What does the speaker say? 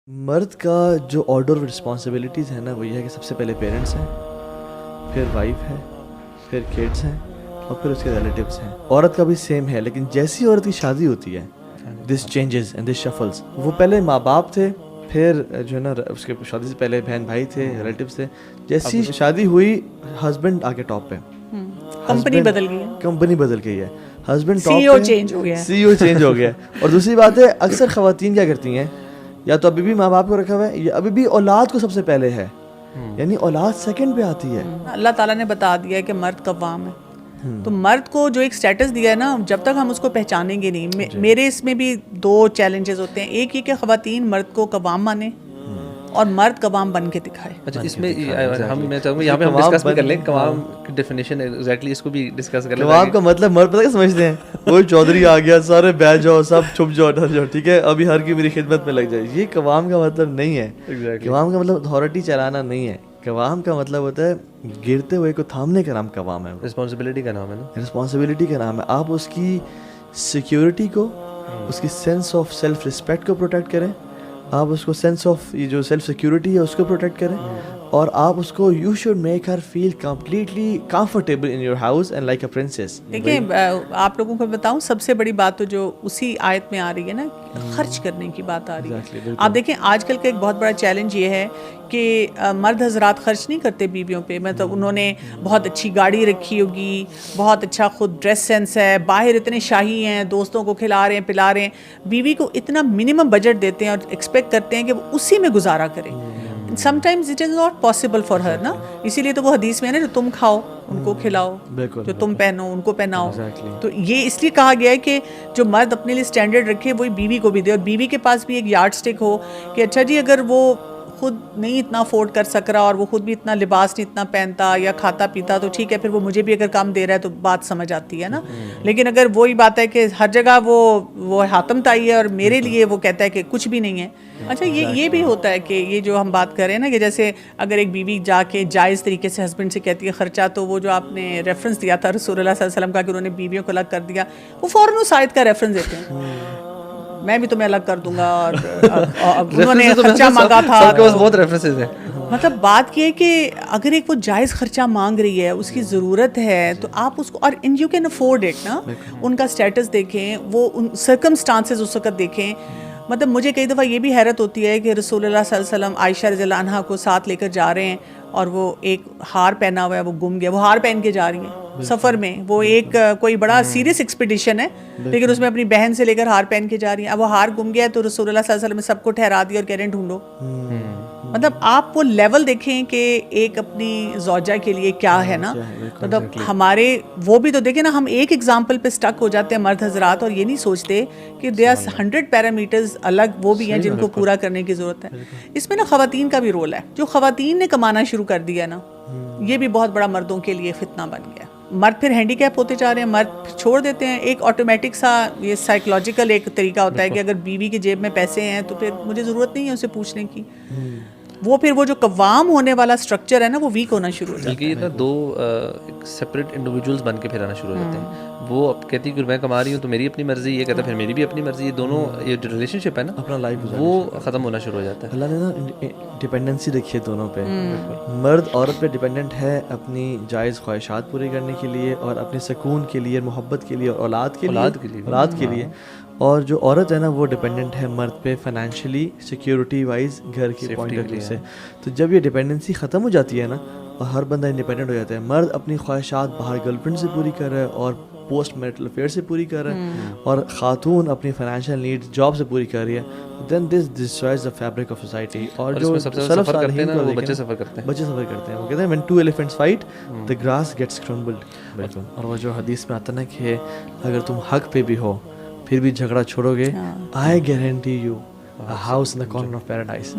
مرد کا جو آرڈر آف رسپانسبلٹیز ہے نا وہ یہ ہے کہ سب سے پہلے پیرنٹس ہیں، پھر وائف ہے، پھر کڈس ہیں اور پھر اس کے ریلیٹیوز ہیں. عورت کا بھی سیم ہے، لیکن جیسی عورت کی شادی ہوتی ہے دس چینجز اینڈ دس شفلز. وہ پہلے ماں باپ تھے، پھر جو ہے نا اس کے شادی سے پہلے بہن بھائی تھے، ریلیٹیوز تھے. جیسی شادی ہوئی ہسبینڈ آگے ٹاپ پہ، کمپنی بدل گئی ہے، کمپنی بدل گئی ہے، ہسبینڈ سی او چینج ہو گیا ہے، سی او چینج ہو گیا ہے. اور دوسری بات ہے اکثر خواتین کیا کرتی ہیں، یا تو ابھی بھی ماں باپ کو رکھا ہوا ہے یا ابھی بھی اولاد کو سب سے پہلے ہے، یعنی اولاد سیکنڈ پہ آتی ہے. اللہ تعالیٰ نے بتا دیا ہے کہ مرد قوام ہے. تو مرد کو جو ایک سٹیٹس دیا ہے نا، جب تک ہم اس کو پہچانیں گے نہیں. میرے اس میں بھی دو چیلنجز ہوتے ہیں. ایک یہ کہ خواتین مرد کو قوام مانے اور مرد قوام بن کے دکھائے. اچھا، اس میں میں چاہوں گا یہاں پہ ہم ڈسکس بھی کر لیں قوام کی ڈیفینیشن ایگزیکٹلی، اس کو بھی ڈسکس کر لیں. قوام کا مطلب مرد پتہ کیا سمجھتے ہیں، کوئی چودھری آ گیا سارے بیٹھ جاؤ، سب چھپ جاؤ ڈر جاؤ، ٹھیک ہے ابھی ہر کی میری خدمت میں لگ جائے. یہ قوام کا مطلب نہیں ہے. قوام کا مطلب اتھارٹی چلانا نہیں ہے. قوام کا مطلب ہوتا ہے گرتے ہوئے کو تھامنے کا نام قوام ہے. رسپانسبلٹی کا نام ہے نا، رسپانسبلٹی کا نام ہے. آپ اس کی سیکیورٹی کو، اس کی سینس آف سیلف رسپیکٹ کو پروٹیکٹ کریں، آپ اس کو سینس آف یہ جو سیلف سیکیورٹی ہے اس کو پروٹیکٹ کریں، اور آپ اس کو you should make her feel completely comfortable in your house and like a princess. دیکھیں آپ لوگوں کو بتاؤں، سب سے بڑی بات تو جو اسی آیت میں آ رہی ہے نا، خرچ کرنے کی بات آ رہی ہے. آپ دیکھیں آج کل کا ایک بہت بڑا چیلنج یہ ہے کہ مرد حضرات خرچ نہیں کرتے بیویوں پہ. مطلب انہوں نے بہت اچھی گاڑی رکھی ہوگی، بہت اچھا خود ڈریس سینس ہے، باہر اتنے شاہی ہیں، دوستوں کو کھلا رہے ہیں پلا رہے ہیں، بیوی کو اتنا منیمم بجٹ دیتے ہیں اور ایکسپیکٹ کرتے ہیں کہ وہ اسی میں گزارا کرے. Some times it is not possible for her نا. اسی لیے تو وہ حدیث میں ہے نا، جو تم کھاؤ ان کو کھلاؤ، جو تم پہنو ان کو پہناؤ. تو یہ اس لیے کہا گیا ہے کہ جو مرد اپنے لیے اسٹینڈرڈ رکھے وہی بیوی کو بھی دے، اور بیوی کے پاس بھی ایک یارڈ اسٹک ہو کہ اچھا جی اگر وہ خود نہیں اتنا افورڈ کر سک رہا اور وہ خود بھی اتنا لباس نہیں اتنا پہنتا یا کھاتا پیتا تو ٹھیک ہے، پھر وہ مجھے بھی اگر کام دے رہا ہے تو بات سمجھ آتی ہے نا. لیکن اگر وہی بات ہے کہ ہر جگہ وہ حاتم تائی ہے اور میرے لیے وہ کہتا ہے کہ کچھ بھی نہیں ہے. اچھا یہ بھی ہوتا ہے کہ یہ جو ہم بات کر رہے ہیں نا کہ جیسے اگر ایک بیوی جا کے جائز طریقے سے ہسبینڈ سے کہتی ہے خرچہ، تو وہ جو آپ نے ریفرنس دیا تھا رسول اللہ صلی اللہ علیہ وسلم کا کہ انہوں نے بیویوں کو الگ کر دیا، وہ فوراً اس آیت کا ریفرنس دیتے ہیں، میں بھی تمہیں الگ کر دوں گا، اور انہوں نے خرچہ مانگا تھا. بہت ریفرنسز ہیں. مطلب بات یہ ہے کہ اگر ایک وہ جائز خرچہ مانگ رہی ہے، اس کی ضرورت ہے، تو آپ اس کو، اور یو کین افورڈ اٹ نا. ان کا اسٹیٹس دیکھیں، وہ ان سرکمسٹانسز اس وقت دیکھیں. مطلب مجھے کئی دفعہ یہ بھی حیرت ہوتی ہے کہ رسول اللہ صلی اللہ علیہ وسلم عائشہ رضی اللہ عنہا کو ساتھ لے کر جا رہے ہیں اور وہ ایک ہار پہنا ہوا ہے، وہ گم گیا، وہ ہار پہن کے جا رہی ہیں سفر میں. وہ ایک کوئی بڑا سیریس ایکسپیڈیشن ہے، لیکن اس میں اپنی بہن سے لے کر ہار پہن کے جا رہی ہیں. اب وہ ہار گم گیا ہے تو رسول اللہ صلی اللہ علیہ وسلم نے سب کو ٹھہرا دیا اور کہہ رہے ہیں ڈھونڈو. مطلب آپ وہ لیول دیکھیں کہ ایک اپنی زوجہ کے لیے کیا ہے نا. مطلب ہمارے وہ بھی تو دیکھیں نا، ہم ایک ایگزامپل پہ سٹک ہو جاتے ہیں مرد حضرات، اور یہ نہیں سوچتے کہ دے آر 100 پیرامیٹرز الگ وہ بھی ہیں جن کو پورا کرنے کی ضرورت ہے. اس میں نا خواتین کا بھی رول ہے. جو خواتین نے کمانا شروع کر دیا نا، یہ بھی بہت بڑا مردوں کے لیے فتنہ بن گیا. مرد پھر ہینڈی کیپ ہوتے جا رہے ہیں، مرد چھوڑ دیتے ہیں. ایک آٹومیٹک سا یہ سائیکولوجیکل ایک طریقہ ہوتا ہے کہ اگر بیوی کی جیب میں پیسے ہیں تو پھر مجھے ضرورت نہیں ہے اسے پوچھنے کی. وہ پھر وہ جو قوام ہونے والا سٹرکچر ہے نا، وہ ویک ہونا شروع ہو جاتا ہے. بلکہ یہ نا دو سپریٹ انڈیویجولز بن کے پھر آنا شروع ہو جاتے ہیں. وہ اب کہتی ہے کہ میں کما رہی ہوں تو میری اپنی مرضی، یہ کہتا ہے پھر میری بھی اپنی مرضی. یہ دونوں یہ جو ریلیشن شپ ہے نا اپنا لائف وہ ختم ہونا شروع ہو جاتا ہے. اللہ نے نا ڈپینڈنسی رکھی ہے دونوں پہ. مرد عورت پہ ڈپینڈنٹ ہے اپنی جائز خواہشات پوری کرنے کے لیے اور اپنے سکون کے لیے، محبت کے لیے اور اولاد کے لیے. اور جو عورت ہے نا وہ ڈپینڈنٹ ہے مرد پہ فائنینشلی، سیکیورٹی وائز، گھر کے پوائنٹ آف ویو سے. تو جب یہ ڈپینڈنسی ختم ہو جاتی ہے نا اور ہر بندہ انڈیپینڈنٹ ہو جاتا ہے، مرد اپنی خواہشات باہر گرل فرینڈ سے پوری کر رہا ہے اور پوسٹ میرٹل افیئر سے پوری کر رہا ہے، اور خاتون اپنی فائنینشیل نیڈ جاب سے پوری کر رہی ہے، then this destroys the fabric of society. اور جو سفر کرتے ہیں وہ بچے سفر کرتے ہیں، وہ کہتے ہیں when two elephants fight the grass gets crumbled. اور وہ جو حدیث میں آتا نا کہ اگر تم حق پہ بھی ہو پھر بھی جھگڑا چھوڑو گے، I guarantee you a house in the corner of paradise.